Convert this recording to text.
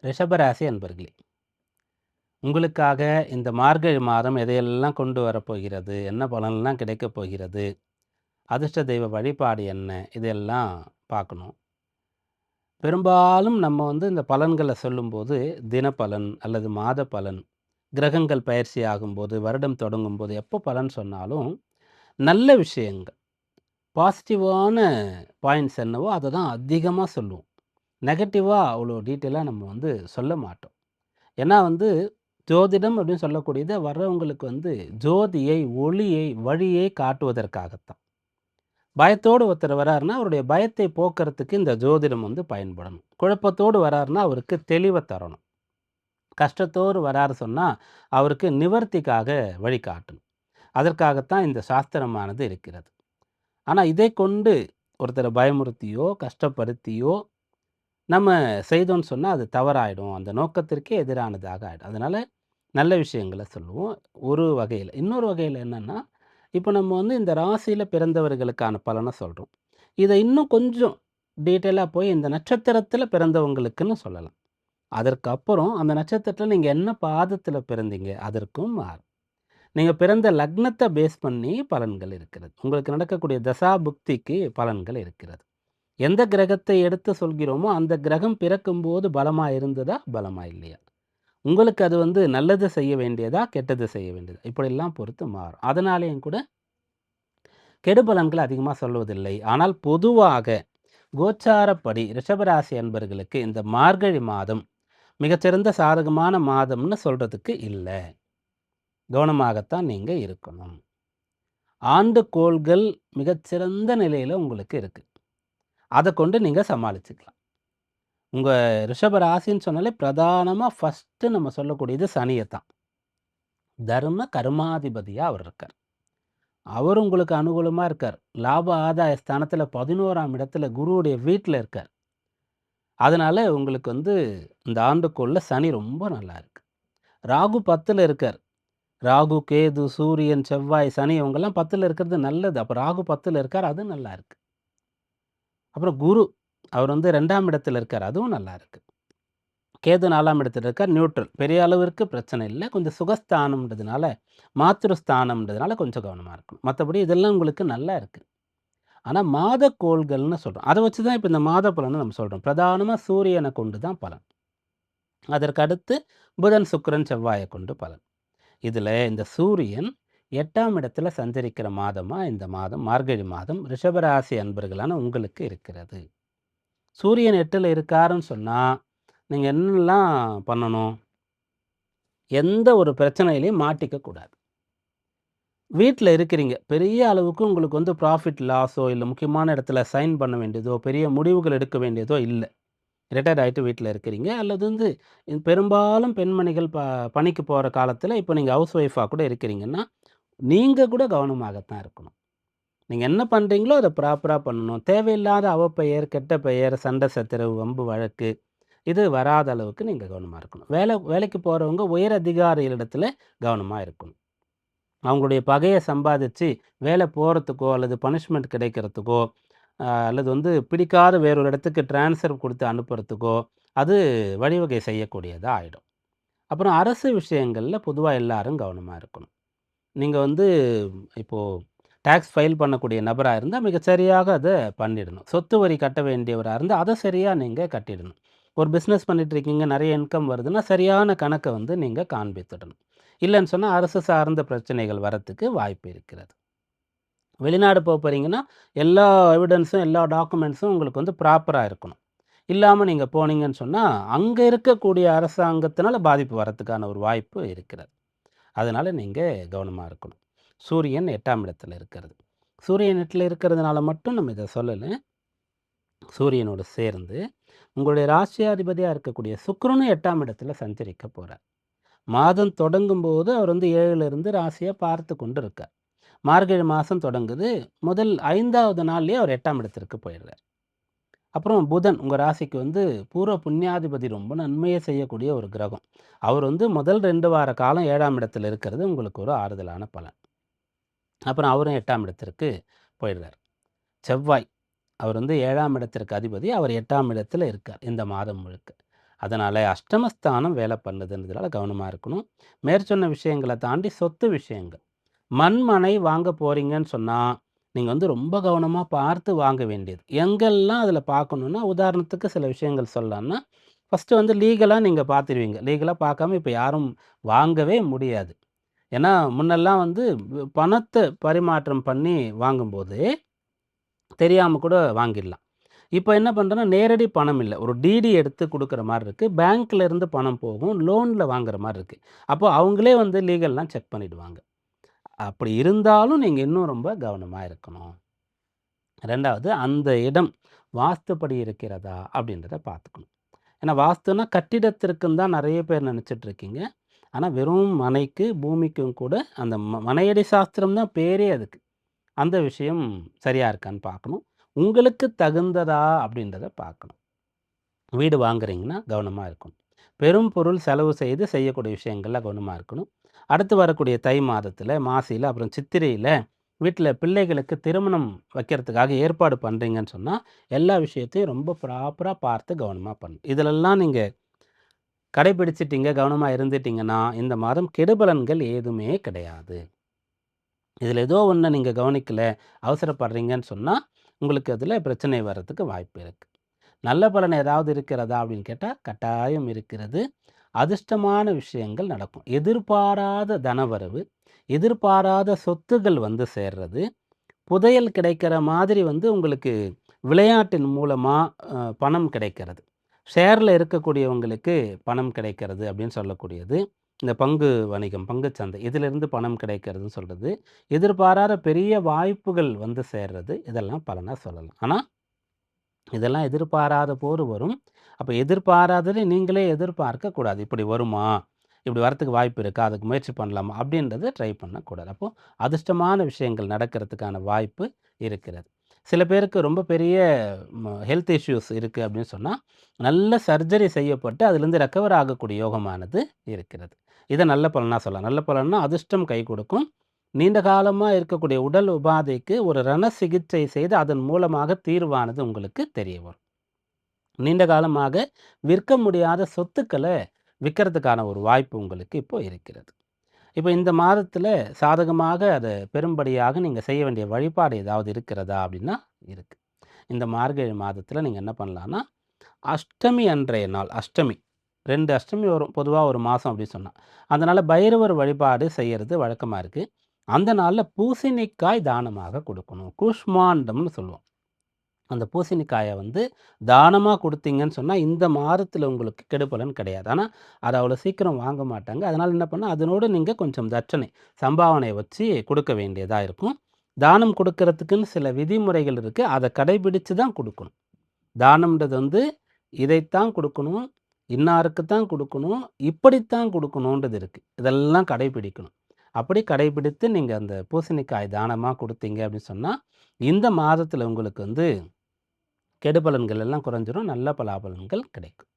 ரிஷபராசி அன்பர்களே, உங்களுக்காக இந்த மார்கழி மாதம் எதையெல்லாம் கொண்டு வரப்போகிறது? என்ன பலன்லாம் கிடைக்கப் போகிறது? அதிர்ஷ்ட தெய்வ வழிபாடு என்ன? இதெல்லாம் பார்க்கணும். பெரும்பாலும் நம்ம இந்த பலன்கள சொல்லும்போது, தினப்பலன் அல்லது மாத பலன், கிரகங்கள் பெயர்ச்சி ஆகும்போது, வருடம் தொடங்கும்போது, எப்போ பலன் சொன்னாலும், நல்ல விஷயங்கள், பாசிட்டிவான பாயிண்ட்ஸ் என்னவோ அத தான் அதிகமா சொல்லுவோம். நெகட்டிவா அவ்வளோ டீட்டெயிலா நம்ம சொல்ல மாட்டோம். ஏன்னா ஜோதிடம் அப்படின்னு சொல்லக்கூடியது வர்றவங்களுக்கு ஜோதியை, ஒளியை, வழியை காட்டுவதற்காகத்தான். பயத்தோடு ஒருத்தர் வராருன்னா, அவருடைய பயத்தை போக்குறதுக்கு இந்த ஜோதிடம் பயன்படணும். குழப்பத்தோடு வராருன்னா, அவருக்கு தெளிவ தரணும். கஷ்டத்தோடு வராரு சொன்னா, அவருக்கு நிவர்த்திக்காக வழிகாட்டணும். அதற்காகத்தான் இந்த சாஸ்திரமானது இருக்கிறது. ஆனா, இதைக் கொண்டு ஒருத்தர பயமுறுத்தியோ, கஷ்டப்படுத்தியோ நம்ம செய்தோம்ன்னு சொன்னா, அது தவறாயிடும். அந்த நோக்கத்திற்கே எதிரானதாக ஆயிடும். அதனால நல்ல விஷயங்கள சொல்லுவோம், ஒரு வகையில. இன்னொரு வகையில என்னன்னா, இப்ப நம்ம இந்த ராசியில பிறந்தவர்களுக்கான பலன சொல்றோம். இத இன்னும் கொஞ்சம் டீட்டெயிலா போய் இந்த நட்சத்திரத்தில பிறந்தவங்களுக்குன்னு சொல்லலாம். அதற்கு அப்புறம் அந்த நட்சத்திரத்தில நீங்க என்ன பாதத்தில பிறந்தீங்க? அதற்கும் மாறும். நீங்க பிறந்த லக்னத்த பேஸ் பண்ணி பலன்கள் இருக்கிறது. உங்களுக்கு நடக்கக்கூடிய தசா புக்திக்கு பலன்கள் இருக்கிறது. எந்த கிரகத்தை எடுத்து சொல்கிறோமோ, அந்த கிரகம் பிறக்கும்போது பலமா இருந்ததா? பலமா இல்லையா? உங்களுக்கு அது நல்லது செய்ய வேண்டியதா? கெட்டது செய்ய வேண்டியதா? இப்படியெல்லாம் பொறுத்து மாறும். அதனாலேயும் கூட கெடுபலன்கள் அதிகமா சொல்வதில்லை. ஆனால் பொதுவாக கோச்சாரப்படி ரிஷபராசி அன்பர்களுக்கு இந்த மார்கழி மாதம் மிகச்சிறந்த சாதகமான மாதம்னு சொல்றதுக்கு இல்ல. கவனமாகத்தான் நீங்க இருக்கணும். ஆண்டுகோள்கள் மிகச்சிறந்த நிலையில உங்களுக்கு இருக்கு. அத கொண்டு நீங்க சமாளிச்சுக்கலாம். உங்க ரிஷப ராசின்னு சொன்னாலே பிரதானமா ஃபர்ஸ்ட்டு நம்ம சொல்லக்கூடியது சனியத்தான். தர்ம கர்மாதிபதியா அவர் இருக்கார். அவர் உங்களுக்கு அனுகூலமா இருக்கார். லாப ஆதாய ஸ்தானத்தில 11ஆம் இடத்துல குருவுடைய வீட்ல இருக்கார். அதனால உங்களுக்கு இந்த ஆண்டுக்குள்ள சனி ரொம்ப நல்லா இருக்கு. ராகு 10ல இருக்கார். ராகு, கேது, சூரியன், செவ்வாய், சனி இவங்கெல்லாம் 10ல இருக்கிறது நல்லது. அப்ப ராகு 10ல இருக்கார். அது நல்லா இருக்கு. அப்புறம் குரு அவர் 2ஆம் இடத்துல இருக்கார். அதுவும் நல்லா இருக்கு. கேது 4ஆம் இடத்துல இருக்கார். நியூட்ரல். பெரிய அளவிற்கு பிரச்சனை இல்ல. கொஞ்சம் சுகஸ்தானம்ன்றதுனால, மாத்ருஸ்தானம்ன்றதுனால கொஞ்சம் கவனமா இருக்கணும். மத்தபடி இதெல்லாம் உங்களுக்கு நல்லா இருக்கு. ஆனா மாதக்கோள்கள்னு சொல்றோம். அத வச்சு தான் இப்ப இந்த மாத பலன நம்ம சொல்றோம். பிரதானமா சூரியன கொண்டு தான் பலன். அதற்கு அடுத்து புதன், சுக்கிரன், செவ்வாய கொண்டு பலன். இதுல இந்த சூரியன் 8ஆம் இடத்துல சஞ்சரிக்கிற மாதமா இந்த மாதம் மார்கழி மாதம் ரிஷபராசி அன்பர்களான உங்களுக்கு இருக்கிறது. சூரியன் 8ல இருக்காருன்னு சொன்னா, நீங்க என்னலாம் பண்ணணும்? எந்த ஒரு பிரச்சனையிலயும் மாட்டிக்க கூடாது. வீட்ல இருக்கிறீங்க. பெரிய அளவுக்கு உங்களுக்கு ப்ராஃபிட் லாஸோ, இல்ல முக்கியமான இடத்துல சைன் பண்ண வேண்டியதோ, பெரிய முடிவுகள் எடுக்க வேண்டியதோ இல்ல. ரிட்டயர்ட் ஆயிட்டு வீட்ல இருக்கிறீங்க. அல்லது பெரும்பாலும் பெண்மணிகள் பணிக்கு போற காலத்துல, இப்ப நீங்க ஹவுஸ் ஒய்ஃபா கூட இருக்கிறீங்கன்னா, நீங்க கூட கவனமாகத்தான் இருக்கணும். நீங்க என்ன பண்றீங்களோ, அத ப்ராப்பரா பண்ணணும். தேவையில்லாத அவப்பெயர், கெட்ட பெயர், சண்டை சச்சரவு, வம்பு வழக்கு இது வராத அளவுக்கு நீங்க கவனமா இருக்கணும். வேலைக்கு போறவங்க உயர் அதிகாரிகளிடத்துல கவனமா இருக்கணும். அவங்களுடைய பகைய சம்பாதிச்சு வேலை போறதுக்கோ, அல்லது பனிஷ்மென்ட் கிடைக்கிறதுக்கோ, அல்லது பிடிக்காத வேறொரு இடத்துக்கு ட்ரான்ஸ்ஃபர் குடுத்து அனுப்புறதுக்கோ, அது வழிவகை செய்யக்கூடியதா ஆயிடும். அப்புறம் அரசு விஷயங்கள்ல பொதுவா எல்லாரும் கவனமா இருக்கணும். நீங்க இப்போ டாக்ஸ் ஃபைல் பண்ணக்கூடிய நபரா இருந்தா, மிகச் சரியாக அத பண்ணிடணும். சொத்து வரி கட்ட வேண்டியவரா இருந்தா, அத சரியா நீங்க கட்டிடணும். ஒரு பிசினஸ் பண்ணிட்டு இருக்கீங்க, நெறைய இன்கம் வருதுன்னா, சரியான கணக்க நீங்க காண்பித்துடணும். இல்லன்னு சொன்னா, அரசு சார்ந்த பிரச்சனைகள் வரத்துக்கு வாய்ப்பு இருக்கிறது. வெளிநாடு போறீங்கன்னா, எல்லா எவிடன்ஸும், எல்லா டாக்குமெண்ட்ஸும் உங்களுக்கு ப்ராப்பரா இருக்கணும். இல்லாம நீங்க போனீங்கன்னு சொன்னா, அங்க இருக்கக்கூடிய அரசாங்கத்தினால பாதிப்பு வரத்துக்கான ஒரு வாய்ப்பு இருக்கிறது. அதனால நீங்க கவனமா இருக்கணும். சூரியன் 8ஆம் இடத்துல இருக்கிறது. சூரியன் 8ல இருக்கிறதுனால மட்டும் நம்ம இத சொல்லல. சூரியனோடு சேர்ந்து உங்களுடைய ராசியாதிபதியா இருக்கக்கூடிய சுக்கிரனும் 8ஆம் இடத்துல சஞ்சரிக்க போறார். மாதம் தொடங்கும்போது அவர் 7ல இருந்து ராசிய பார்த்து கொண்டு இருக்கார். மார்கழி மாசம் தொடங்குது. முதல் 5வது நாள்லயே அவர் 8ஆம் இடத்திற்கு போயிடுறார். அப்புறம் புதன் உங்க ராசிக்கு பூர்வ புண்ணியாதிபதி ரொம்ப நன்மையை செய்யக்கூடிய ஒரு கிரகம். அவர் முதல் 2 வார காலம் 7ஆம் இடத்துல இருக்கிறது உங்களுக்கு ஒரு ஆறுதலான பலன். அப்புறம் அவரும் 8ஆம் இடத்திற்கு போயிடுறார். செவ்வாய் அவர் 7ஆம் இடத்திற்கு அதிபதி. அவர் 8ஆம் இடத்துல இருக்கார் இந்த மாதம் முழுக்க. அதனால அஷ்டமஸ்தானம் வேலை பண்ணுதுன்றதுனால கவனமா இருக்கணும். மேற்சொன்ன விஷயங்கள தாண்டி சொத்து விஷயங்கள். மண், மனை வாங்க போறீங்கன்னு சொன்னா, நீங்க வந்து ரொம்ப கவனமா பார்த்து வாங்க வேண்டியது. எங்கெல்லாம் அதில பார்க்கணும்னா, உதாரணத்துக்கு சில விஷயங்கள் சொல்லலாம்னா, ஃபர்ஸ்ட்டு வந்து லீகலா நீங்க பார்த்துருவீங்க. லீகலா பார்க்காம இப்ப யாரும் வாங்கவே முடியாது. ஏன்னா, முன்னெல்லாம் வந்து பணத்த பரிமாற்றம் பண்ணி வாங்கும்போது, தெரியாம கூட வாங்கிடலாம். இப்ப என்ன பண்றோம்னா, நேரடி பணம் இல்ல. ஒரு டிடி எடுத்து குடுக்குற மாரி இருக்கு. பேங்க்ல இருந்து பணம் போகும். லோன்ல வாங்குற மாரி இருக்கு. அப்போ அவங்களே வந்து லீகல்லாம் செக் பண்ணிடுவாங்க. அப்படி இருந்தாலும் நீங்க இன்னும் ரொம்ப கவனமா இருக்கணும். 2வது அந்த இடம் வாஸ்துப்படி இருக்கிறதா? அப்படின்றத பார்த்துக்கணும். ஏன்னா வாஸ்துன்னா கட்டிடத்திற்குன்னு தான் நெறைய பேர் நெனச்சுட்டு இருக்கீங்க. ஆனா வெறும் மனைக்கு, பூமிக்கும் கூட அந்த மனையடி சாஸ்திரம் தான் பேரே அதுக்கு. அந்த விஷயம் சரியா இருக்கான்னு பார்க்கணும். உங்களுக்கு தகுந்ததா அப்படின்றத பார்க்கணும். வீடு வாங்குறீங்கன்னா கவனமா இருக்கணும். பெரும் பொருள் செலவு செய்து செய்யக்கூடிய விஷயங்கள்ல கவனமா இருக்கணும். அடுத்து வரக்கூடிய தை மாதத்தில, மாசியில, அப்புறம் சித்திரையில வீட்ல பிள்ளைகளுக்கு திருமணம் வைக்கிறதுக்காக ஏற்பாடு பண்றீங்கன்னு சொன்னா, எல்லா விஷயத்தையும் ரொம்ப ப்ராப்பரா பார்த்து கவனமா பண்ணணும். இதிலெல்லாம் நீங்க கடைபிடிச்சுட்டீங்க, கவனமா இருந்துட்டீங்கன்னா, இந்த மாதம் கெடுபலன்கள் ஏதுமே கிடையாது. இதில ஏதோ ஒண்ண நீங்க கவனிக்கல, அவசரப்படுறீங்கன்னு சொன்னா, உங்களுக்கு அதில பிரச்சனை வர்றதுக்கு வாய்ப்பு இருக்கு. நல்ல பலன் ஏதாவது இருக்கிறதா அப்படின்னு கேட்டா, கட்டாயம் இருக்கிறது. அதிர்ஷ்டமான விஷயங்கள் நடக்கும். எதிர்பாராத தனவரவு, எதிர்பாராத சொத்துகள் வந்து சேர்றது, புதையல் கிடைக்கிற மாதிரி வந்து உங்களுக்கு விளையாட்டின் மூலமா பணம் கிடைக்கிறது. ஷேர்ல இருக்கக்கூடியவங்களுக்கு பணம் கிடைக்கிறது அப்படின்னு சொல்லக்கூடியது. இந்த பங்கு வணிகம், பங்குச்சந்தை இதிலிருந்து பணம் கிடைக்கிறதுன்னு சொல்றது. எதிர்பாராத பெரிய வாய்ப்புகள் வந்து சேர்றது. இதெல்லாம் பலனா சொல்லலாம். ஆனா இதெல்லாம் எதிர்பாராத போது வரும். அப்ப எதிர்பாராததை நீங்களே எதிர்பார்க்கக்கூடாது. இப்படி வருமா? இப்படி வரத்துக்கு வாய்ப்பு இருக்கா? அதுக்கு முயற்சி பண்ணலாமா? அப்படின்றத ட்ரை பண்ணக்கூடாது. அப்போ அதிர்ஷ்டமான விஷயங்கள் நடக்கிறதுக்கான வாய்ப்பு இருக்கிறது. சில பேருக்கு ரொம்ப பெரிய ஹெல்த் இஷ்யூஸ் இருக்கு அப்படின்னு சொன்னா, நல்ல சர்ஜரி செய்யப்பட்டு அதிலிருந்து ரெக்கவர் ஆகக்கூடிய யோகமானது இருக்கிறது. இத நல்ல பலனா சொல்லலாம். நல்ல பலன்னா அதிர்ஷ்டம் கை கொடுக்கும். நீண்ட காலமா இருக்கக்கூடிய உடல் உபாதைக்கு ஒரு ரண சிகிச்சை செய்து அதன் மூலமாக தீர்வானது உங்களுக்கு தெரிய வரும். நீண்ட காலமாக விற்க முடியாத சொத்துக்கள விக்கிறதுக்கான ஒரு வாய்ப்பு உங்களுக்கு இப்போ இருக்கிறது. இப்ப இந்த மாதத்தில சாதகமாக அத பெரும்படியாக நீங்க செய்ய வேண்டிய வழிபாடு ஏதாவது இருக்கிறதா? அப்படின்னா இருக்கு. இந்த மார்கழி மாதத்தில நீங்க என்ன பண்ணலான்னா, அஷ்டமி அன்றைய நாள் அஷ்டமி 2 அஷ்டமி வரும் பொதுவா ஒரு மாசம் அப்படி சொன்னா. அதனால பைரவர் வழிபாடு செய்யறது வழக்கமா இருக்கு. அந்த நாள்ல பூசணிக்காய் தானமாக குடுக்கணும். கூஷ்மாண்டம்னு சொல்லுவோம். அந்த பூசணிக்காய வந்து தானமா குடுத்தீங்கன்னு சொன்னா, இந்த மாதத்தில உங்களுக்கு கெடுபலன் கிடையாது. ஆனா, அத அவ்வளோ சீக்கிரம் வாங்க மாட்டாங்க. அதனால என்ன பண்ணா, அதனோடு நீங்க கொஞ்சம் தட்சணை, சம்பாவனை வச்சு குடுக்க வேண்டியதா இருக்கும். தானம் குடுக்கறதுக்குன்னு சில விதிமுறைகள் இருக்கு. அத கடைபிடிச்சு தான் குடுக்கணும். தானம்ன்றது வந்து இதைத்தான் குடுக்கணும், இன்னாருக்கு தான் குடுக்கணும், இப்படித்தான் குடுக்கணுன்றது இருக்கு. இதெல்லாம் கடைபிடிக்கணும். அப்படி கடைபிடித்து நீங்க அந்த பூசணிக்காய் தானமா குடுத்தீங்க அப்படின்னு சொன்னா, இந்த மாதத்தில உங்களுக்கு வந்து கெடுபலன்கள் எல்லாம் குறைஞ்சிரும். நல்ல பலாபலன்கள் கிடைக்கும்.